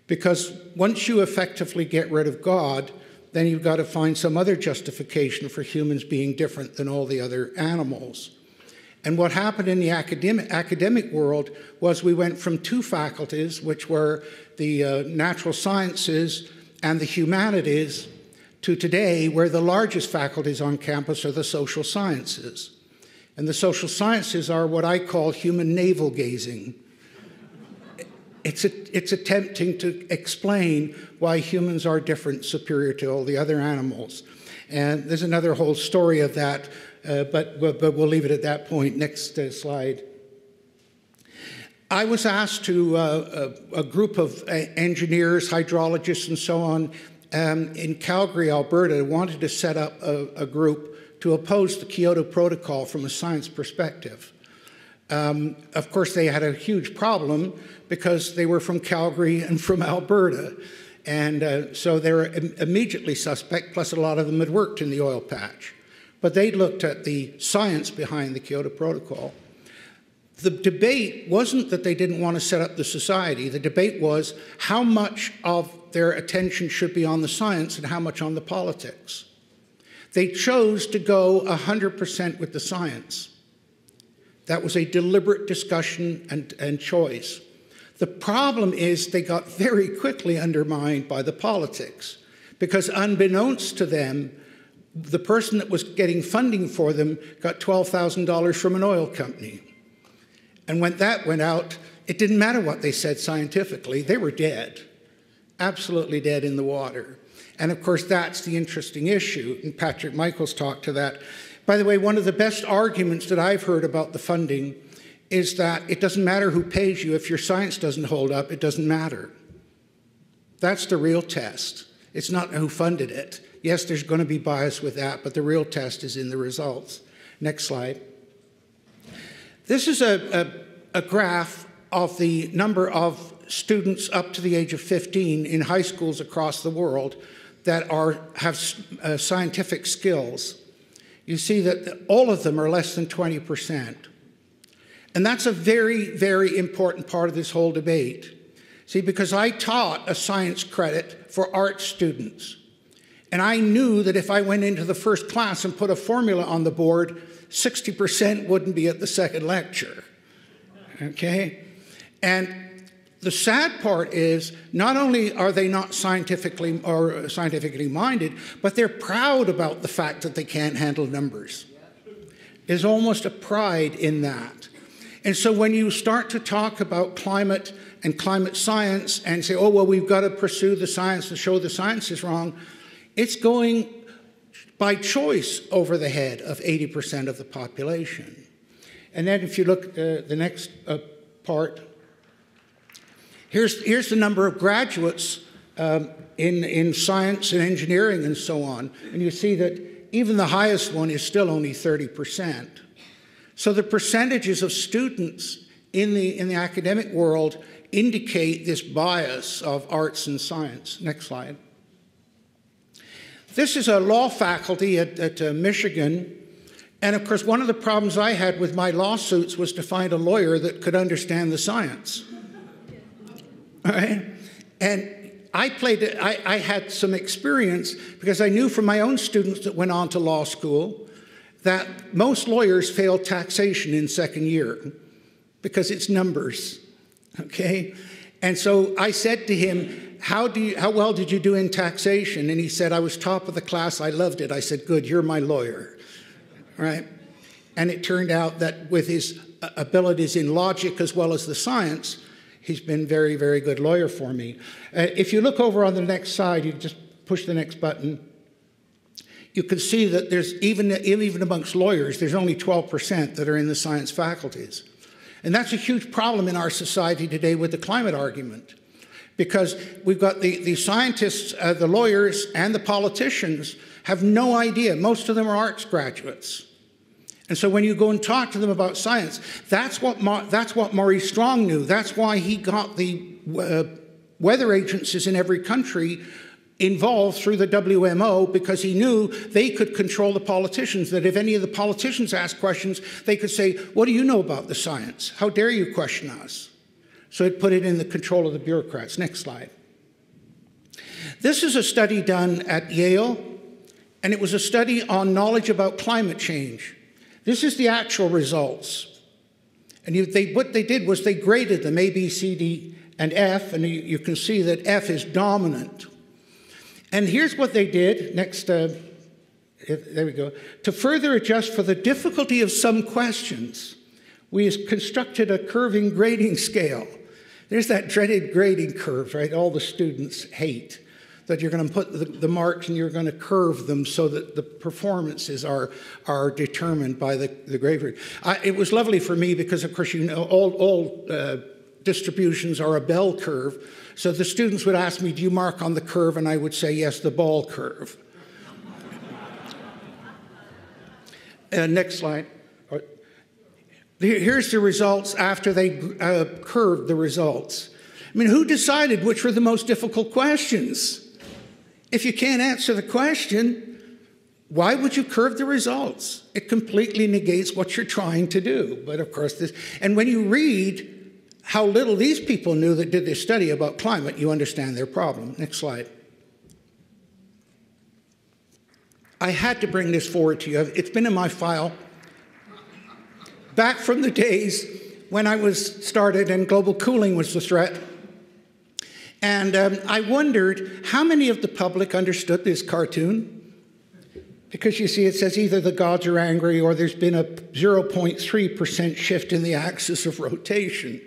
Because once you effectively get rid of God, then you've got to find some other justification for humans being different than all the other animals. And what happened in the academic world was we went from two faculties, which were the natural sciences and the humanities, to today, where the largest faculties on campus are the social sciences. And the social sciences are what I call human navel-gazing. It's attempting to explain why humans are different, superior to all the other animals. And there's another whole story of that, but we'll leave it at that point. Next slide. I was asked to a group of engineers, hydrologists, and so on in Calgary, Alberta, wanted to set up a group to oppose the Kyoto Protocol from a science perspective. Of course, they had a huge problem because they were from Calgary and from Alberta. And so they were immediately suspect, plus a lot of them had worked in the oil patch. But they looked at the science behind the Kyoto Protocol. The debate wasn't that they didn't want to set up the society. The debate was how much of their attention should be on the science and how much on the politics. They chose to go 100% with the science. That was a deliberate discussion and choice. The problem is they got very quickly undermined by the politics because unbeknownst to them, the person that was getting funding for them got $12,000 from an oil company. And when that went out, it didn't matter what they said scientifically. They were dead, absolutely dead in the water. And of course, that's the interesting issue. And Patrick Michaels talked to that. By the way, one of the best arguments that I've heard about the funding is that it doesn't matter who pays you. If your science doesn't hold up, it doesn't matter. That's the real test. It's not who funded it. Yes, there's going to be bias with that, but the real test is in the results. Next slide. This is a graph of the number of students up to the age of 15 in high schools across the world that have scientific skills. You see that all of them are less than 20%. And that's a very, very important part of this whole debate. See, because I taught a science credit for art students. And I knew that if I went into the first class and put a formula on the board, 60% wouldn't be at the second lecture. Okay? And the sad part is, not only are they not scientifically minded, but they're proud about the fact that they can't handle numbers. There's almost a pride in that. And so when you start to talk about climate and climate science and say, oh, well, we've got to pursue the science and show the science is wrong, it's going by choice over the head of 80% of the population. And then if you look at the next part, here's the number of graduates in science and engineering and so on. And you see that even the highest one is still only 30%. So the percentages of students in the academic world indicate this bias of arts and science. Next slide. This is a law faculty at Michigan. And of course, one of the problems I had with my lawsuits was to find a lawyer that could understand the science. All right? And I had some experience because I knew from my own students that went on to law school that most lawyers fail taxation in second year because it's numbers, okay? And so I said to him, how well did you do in taxation? And he said, I was top of the class, I loved it. I said, good, you're my lawyer, right? And it turned out that with his abilities in logic as well as the science, he's been a very, very good lawyer for me. If you look over on the next side, you just push the next button, you can see that there's even amongst lawyers, there's only 12% that are in the science faculties. And that's a huge problem in our society today with the climate argument, because we've got the scientists, the lawyers, and the politicians have no idea. Most of them are arts graduates. And so when you go and talk to them about science, that's what Maurice Strong knew. That's why he got the weather agencies in every country involved through the WMO, because he knew they could control the politicians, that if any of the politicians asked questions, they could say, what do you know about the science? How dare you question us? So it put it in the control of the bureaucrats. Next slide. This is a study done at Yale, and it was a study on knowledge about climate change. This is the actual results. And what they did was they graded them, A, B, C, D, and F, and you can see that F is dominant. And here's what they did. Next, there we go. To further adjust for the difficulty of some questions, we constructed a curving grading scale. There's that dreaded grading curve, right? All the students hate. That you're going to put the marks and you're going to curve them so that the performances are determined by the grade. It was lovely for me because, of course, you know, all distributions are a bell curve. So the students would ask me, do you mark on the curve? And I would say, yes, the ball curve. Next slide. Here's the results after they curved the results. I mean, who decided which were the most difficult questions? If you can't answer the question, why would you curve the results? It completely negates what you're trying to do. But of course, and when you read how little these people knew that did this study about climate, you understand their problem. Next slide. I had to bring this forward to you. It's been in my file back from the days when I was started and global cooling was the threat. And I wondered how many of the public understood this cartoon? Because you see, it says either the gods are angry or there's been a 0.3% shift in the axis of rotation.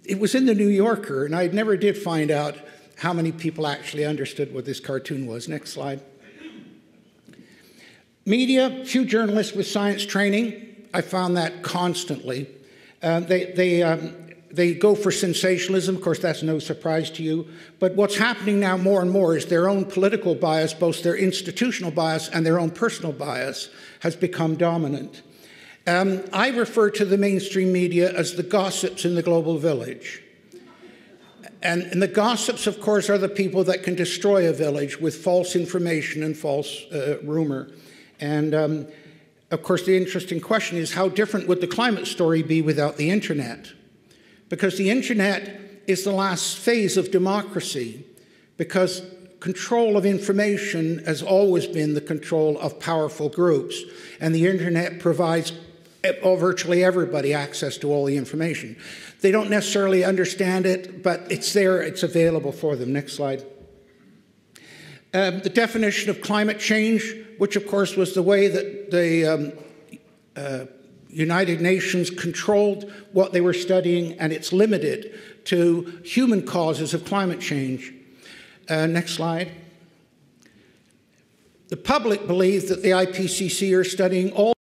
It was in the New Yorker, and I never did find out how many people actually understood what this cartoon was. Next slide. Media, few journalists with science training. I found that constantly. They go for sensationalism. Of course, that's no surprise to you. But what's happening now more and more is their own political bias, both their institutional bias and their own personal bias, has become dominant. I refer to the mainstream media as the gossips in the global village. And the gossips, of course, are the people that can destroy a village with false information and false rumor. And, of course, the interesting question is, how different would the climate story be without the internet? Because the internet is the last phase of democracy, because control of information has always been the control of powerful groups, and the internet provides virtually everybody access to all the information. They don't necessarily understand it, but it's there, it's available for them. Next slide. The definition of climate change, which of course was the way that the United Nations controlled what they were studying, and it's limited to human causes of climate change. Next slide. The public believes that the IPCC are studying all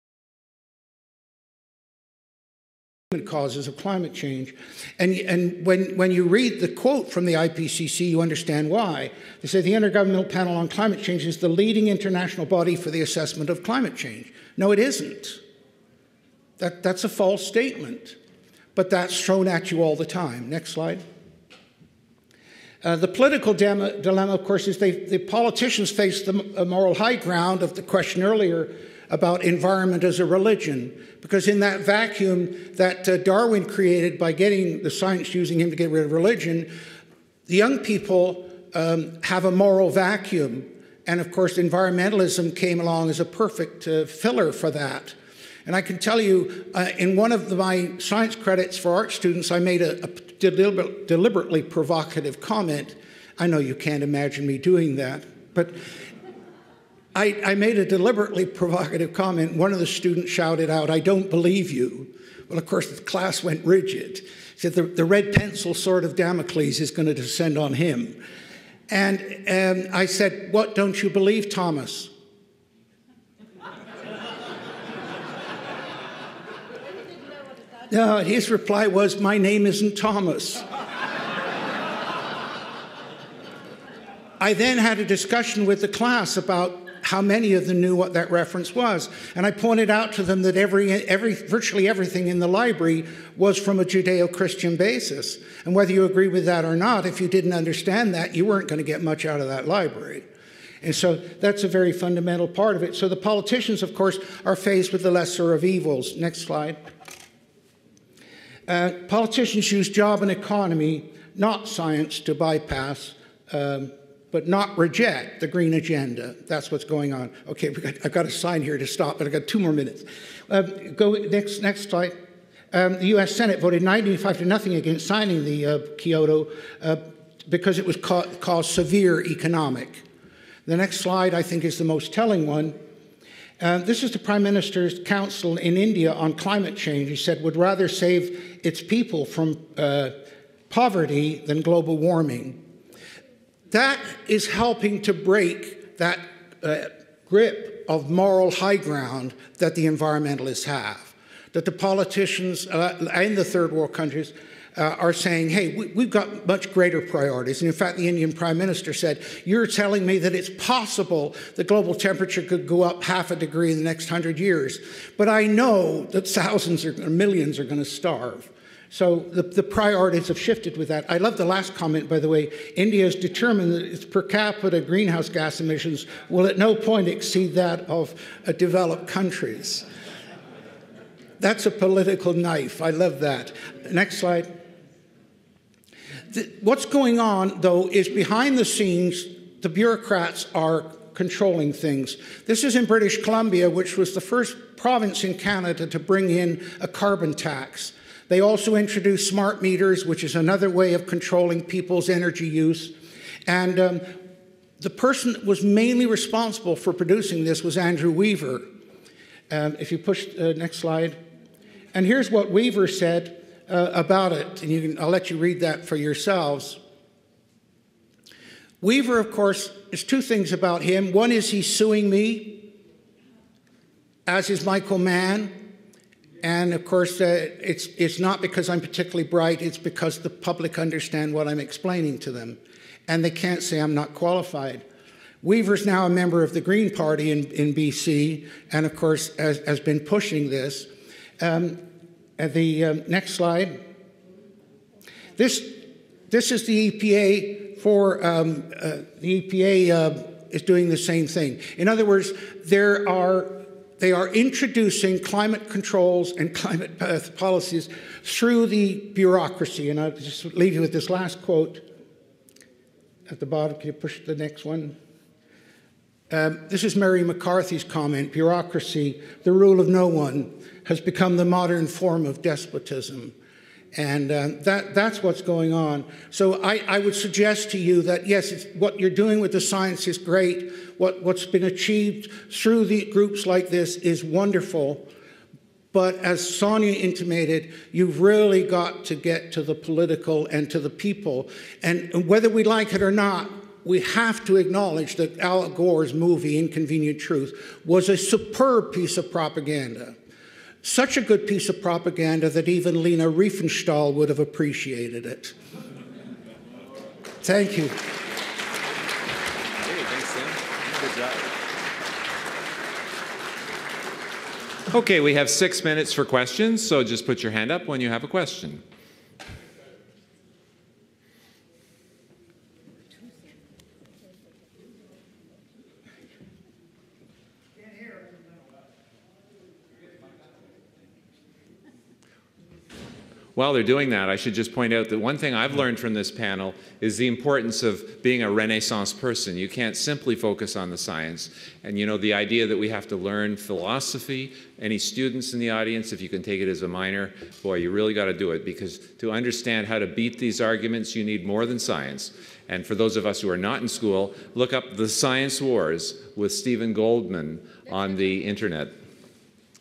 causes of climate change. And when you read the quote from the IPCC, you understand why. They say the Intergovernmental Panel on Climate Change is the leading international body for the assessment of climate change. No, it isn't. That's a false statement, but that's thrown at you all the time. Next slide. The political dilemma, of course, is the politicians face the moral high ground of the question earlier about environment as a religion, because in that vacuum that Darwin created by getting the science using him to get rid of religion, the young people have a moral vacuum. And of course, environmentalism came along as a perfect filler for that. And I can tell you, in one of my science credits for art students, I made a deliberately provocative comment. I know you can't imagine me doing that, but I made a deliberately provocative comment. One of the students shouted out, "I don't believe you." Well, of course, the class went rigid. Said the red pencil sword of Damocles is going to descend on him. And I said, "What don't you believe, Thomas?" No, his reply was, "My name isn't Thomas." I then had a discussion with the class about how many of them knew what that reference was. And I pointed out to them that virtually everything in the library was from a Judeo-Christian basis. And whether you agree with that or not, if you didn't understand that, you weren't going to get much out of that library. And so that's a very fundamental part of it. So the politicians, of course, are faced with the lesser of evils. Next slide. Politicians use job and economy, not science, to bypass but not reject the green agenda. That's what's going on. Okay, I've got a sign here to stop, but I've got 2 more minutes. Go next slide. The U.S. Senate voted 95-0 against signing the Kyoto because it was called severe economic. The next slide, I think, is the most telling one. This is the Prime Minister's Council in India on climate change. He said, would rather save its people from poverty than global warming. That is helping to break that grip of moral high ground that the environmentalists have, that the politicians in the third world countries are saying, hey, we've got much greater priorities. And in fact, the Indian Prime Minister said, you're telling me that it's possible the global temperature could go up 0.5 degree in the next 100 years, but I know that thousands or millions are going to starve. So the priorities have shifted with that. I love the last comment, by the way. India has determined that its per capita greenhouse gas emissions will at no point exceed that of developed countries. That's a political knife. I love that. Next slide. What's going on, though, is behind the scenes, the bureaucrats are controlling things. This is in British Columbia, which was the first province in Canada to bring in a carbon tax. They also introduced smart meters, which is another way of controlling people's energy use. And the person that was mainly responsible for producing this was Andrew Weaver. If you push the next slide. And here's what Weaver said about it, and I'll let you read that for yourselves. Weaver, of course, there's 2 things about him. One is he's suing me, as is Michael Mann. And of course, it's not because I'm particularly bright, it's because the public understand what I'm explaining to them. And they can't say I'm not qualified. Weaver's now a member of the Green Party in BC, and of course has been pushing this. The next slide. This is the EPA for, the EPA is doing the same thing. In other words, they are introducing climate controls and climate policies through the bureaucracy. And I'll just leave you with this last quote at the bottom. Can you push the next one? This is Mary McCarthy's comment. Bureaucracy, the rule of no one, has become the modern form of despotism. And that's what's going on. So I would suggest to you that, yes, what you're doing with the science is great. What's been achieved through the groups like this is wonderful. But as Sonia intimated, you've really got to get to the political and to the people. And whether we like it or not, we have to acknowledge that Al Gore's movie, Inconvenient Truth, was a superb piece of propaganda. Such a good piece of propaganda that even Lena Riefenstahl would have appreciated it. Thank you. Hey, thanks, Tim. Good job. Okay, we have 6 minutes for questions, so just put your hand up when you have a question. While they're doing that, I should just point out that one thing I've learned from this panel is the importance of being a Renaissance person. You can't simply focus on the science. And you know, the idea that we have to learn philosophy, any students in the audience, if you can take it as a minor, boy, you really got to do it, because to understand how to beat these arguments, you need more than science. And for those of us who are not in school, look up The Science Wars with Stephen Goldman on the internet.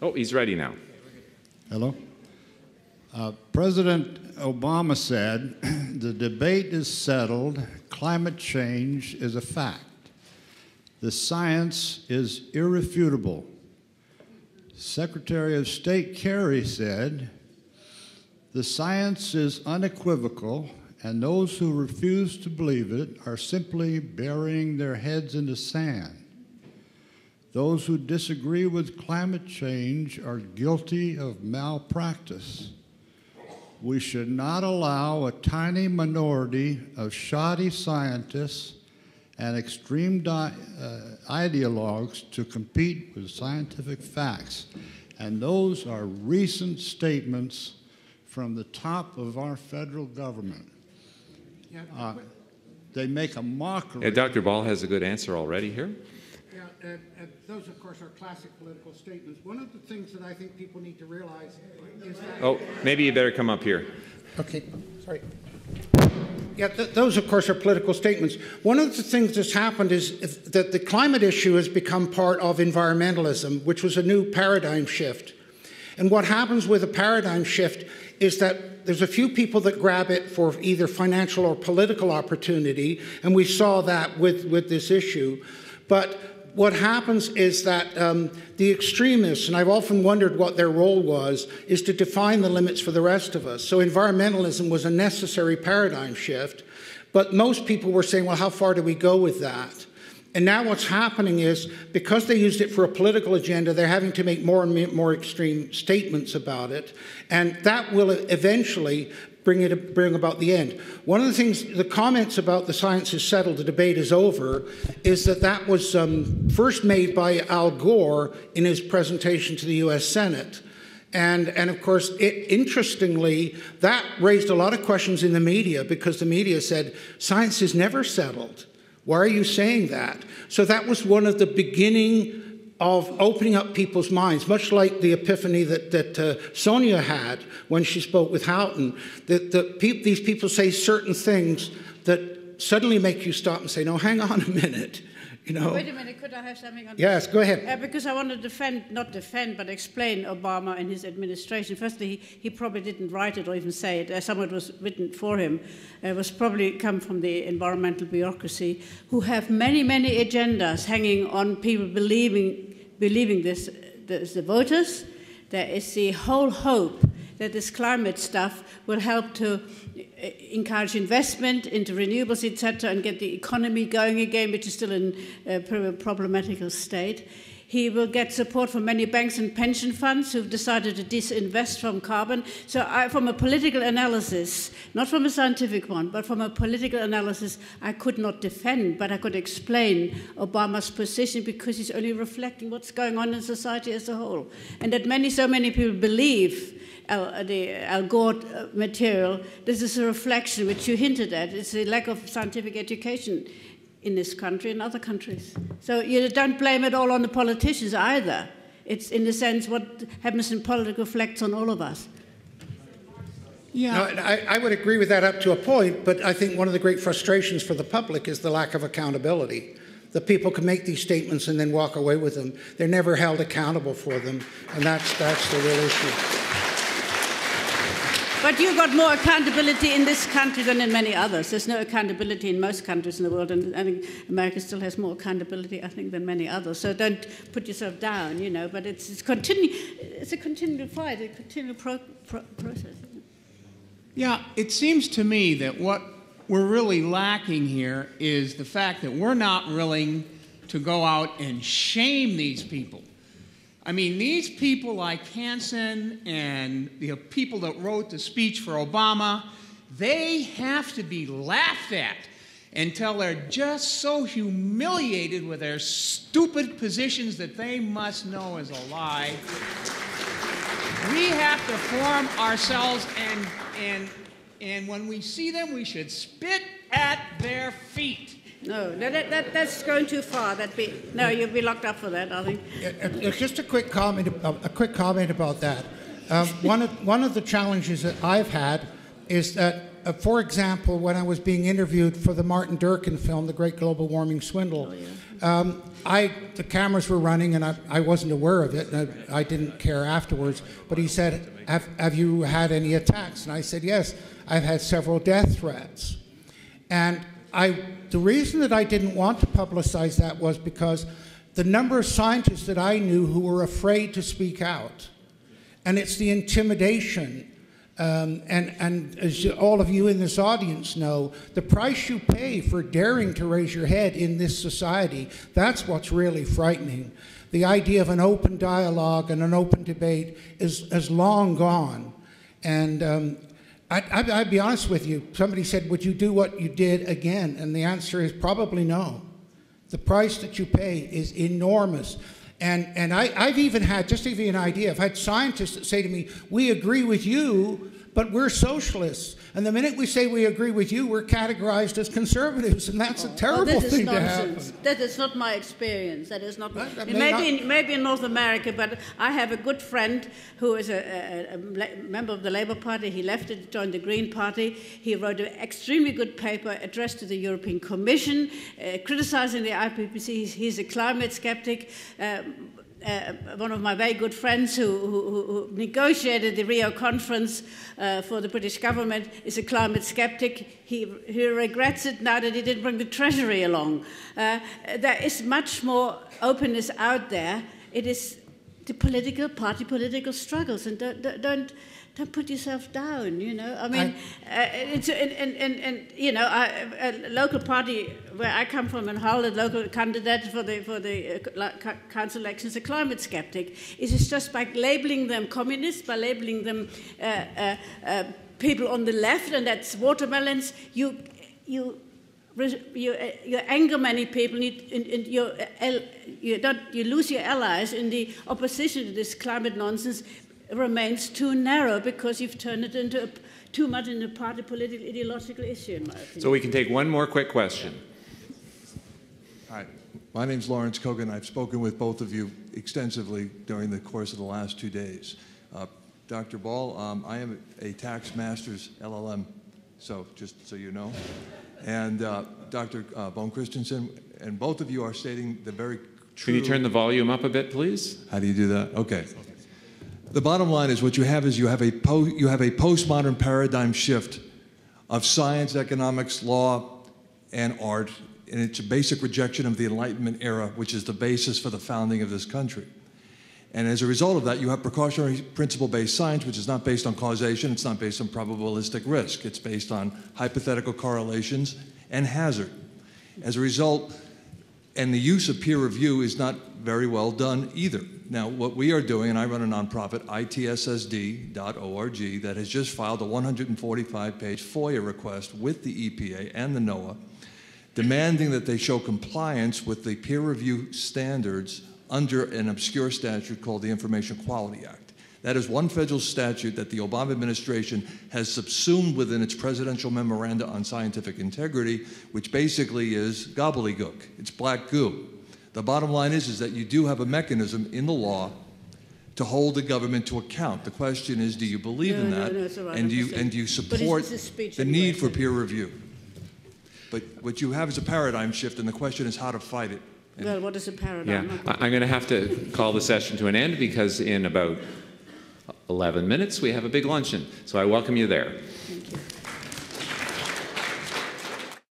Oh, he's ready now. Hello. President Obama said, the debate is settled, climate change is a fact. The science is irrefutable. Secretary of State Kerry said, the science is unequivocal, and those who refuse to believe it are simply burying their heads in the sand. Those who disagree with climate change are guilty of malpractice. We should not allow a tiny minority of shoddy scientists and extreme ideologues to compete with scientific facts. And those are recent statements from the top of our federal government. They make a mockery. Dr. Ball has a good answer already here. Yeah, those, of course, are classic political statements. One of the things that I think people need to realize is that... Oh, maybe you better come up here. Okay, sorry. Yeah, those, of course, are political statements. One of the things that's happened is that the climate issue has become part of environmentalism, which was a new paradigm shift. And what happens with a paradigm shift is that there's a few people that grab it for either financial or political opportunity, and we saw that with this issue. But what happens is that the extremists, and I've often wondered what their role was, is to define the limits for the rest of us. So environmentalism was a necessary paradigm shift, but most people were saying, well, how far do we go with that? And now what's happening is, because they used it for a political agenda, they're having to make more and more extreme statements about it, and that will eventually bring about the end. One of the things, the comments about the science is settled, the debate is over, is that was first made by Al Gore in his presentation to the US Senate. And of course, interestingly, that raised a lot of questions in the media, because the media said, science is never settled. Why are you saying that? So that was one of the beginning of opening up people's minds, much like the epiphany that Sonia had when she spoke with Houghton. These people say certain things that suddenly make you stop and say, no, hang on a minute. You know? Wait a minute, could I have something on Yes, go ahead. Because I want to not defend, but explain Obama and his administration. Firstly, he probably didn't write it or even say it. Someone was written for him. It was probably come from the environmental bureaucracy, who have many, many agendas hanging on people believing this. There's the voters. There is the whole hope that this climate stuff will help to encourage investment into renewables, etc., and get the economy going again, which is still in a problematical state. He will get support from many banks and pension funds who've decided to disinvest from carbon. So from a political analysis, not from a scientific one, but from a political analysis, I could not defend, but I could explain Obama's position, because he's only reflecting what's going on in society as a whole. And that so many people believe the Al Gore material. This is a reflection which you hinted at. It's a lack of scientific education in this country and other countries. So you don't blame it all on the politicians either. It's, in a sense, what happens in politics reflects on all of us. Yeah, no, I would agree with that up to a point, but I think one of the great frustrations for the public is the lack of accountability. The people can make these statements and then walk away with them. They're never held accountable for them, and that's the real issue. But you've got more accountability in this country than in many others. There's no accountability in most countries in the world, and I think America still has more accountability, I think, than many others. So don't put yourself down, you know, but it's a continual fight, a continual process. Yeah, it seems to me that what we're really lacking here is the fact that we're not willing to go out and shame these people. I mean, these people like Hansen and the people that wrote the speech for Obama, they have to be laughed at until they're just so humiliated with their stupid positions that they must know is a lie. We have to form ourselves, and when we see them, we should spit at their feet. No, that's going too far. No, you'll be locked up for that, I think. Just a quick comment about that. One of the challenges that I've had is that, for example, when I was being interviewed for the Martin Durkin film, The Great Global Warming Swindle, the cameras were running and I wasn't aware of it, and I didn't care afterwards. But he said, "Have you had any attacks?" And I said, "Yes, I've had several death threats." And the reason that I didn't want to publicize that was because the number of scientists that I knew who were afraid to speak out. And it's the intimidation. And as all of you in this audience know, the price you pay for daring to raise your head in this society, that's what's really frightening. The idea of an open dialogue and an open debate is long gone. And I'd be honest with you. Somebody said, would you do what you did again? And the answer is probably no. The price that you pay is enormous. And I've even had, just to give you an idea, I've had scientists that say to me, we agree with you, but we're socialists. And the minute we say we agree with you, we're categorized as conservatives, and that's a terrible thing to happen. That is not my experience. That is not. Maybe in North America, but I have a good friend who is a member of the Labour Party. He left it, joined the Green Party. He wrote an extremely good paper addressed to the European Commission, criticizing the IPCC. He's a climate skeptic. One of my very good friends who negotiated the Rio conference for the British government is a climate skeptic. He regrets it now that he didn't bring the Treasury along. There is much more openness out there. It is the political struggles, and don't put yourself down, you know. I mean, a local party where I come from in Hull, a local candidate for the council elections, a climate skeptic. It is just by labeling them communists, by labeling them people on the left, and that's watermelons. You anger many people, and you lose your allies in the opposition to this climate nonsense. Remains too narrow because you've turned it into too much into a party political ideological issue, in my opinion. So we can take one more quick question. Hi, my name's Lawrence Kogan. I've spoken with both of you extensively during the course of the last 2 days. Dr. Ball, I am a tax master's LLM, so just so you know. And Dr. Bone Christensen, and both of you are stating the very true... Can you turn the volume up a bit, please? How do you do that? Okay. The bottom line is what you have is you have a postmodern paradigm shift of science, economics, law, and art, and it's a basic rejection of the Enlightenment era, which is the basis for the founding of this country. And as a result of that, you have precautionary principle-based science, which is not based on causation, it's not based on probabilistic risk, it's based on hypothetical correlations and hazard. As a result, and the use of peer review is not very well done either. Now, what we are doing, and I run a nonprofit, itssd.org, that has just filed a 145-page FOIA request with the EPA and the NOAA, demanding that they show compliance with the peer review standards under an obscure statute called the Information Quality Act. That is one federal statute that the Obama administration has subsumed within its presidential memoranda on scientific integrity, which basically is gobbledygook. It's black goo. The bottom line is that you do have a mechanism in the law to hold the government to account. The question is, do you believe in that? And do you support the need for peer review? But what you have is a paradigm shift, and the question is how to fight it. Well, what is a paradigm? Yeah, I'm going to have to call the session to an end because in about 11 minutes we have a big luncheon. So I welcome you there. Thank you.